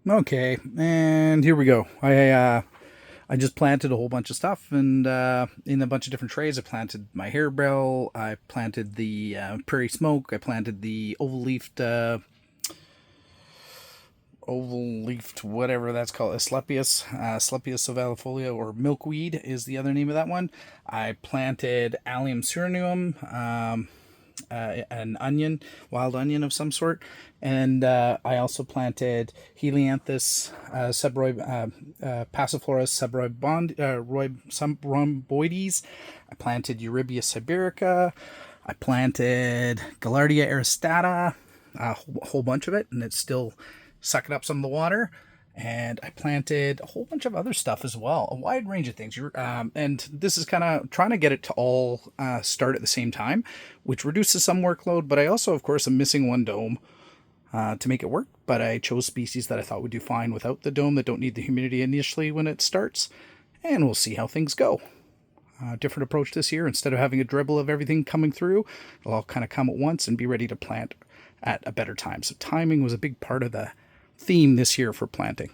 Okay, and here we go. I just planted a whole bunch of stuff, and in a bunch of different trays. I planted my harebell. I planted the prairie smoke. I planted the oval leafed whatever that's called, Asclepias ovalifolia, or milkweed is the other name of that one. I planted allium cyrinum, an onion, wild onion of some sort, and I also planted Helianthus passiflora rhomboides. I planted Eurybia siberica. I planted Gaillardia aristata, whole bunch of it, and it's still sucking up some of the water. And I planted a whole bunch of other stuff as well, a wide range of things. And this is kind of trying to get it to all start at the same time, which reduces some workload. But I also, of course, am missing one dome to make it work. But I chose species that I thought would do fine without the dome, that don't need the humidity initially when it starts. And we'll see how things go. Different approach this year. Instead of having a dribble of everything coming through, it'll all kind of come at once and be ready to plant at a better time. So timing was a big part of the theme this year for planting.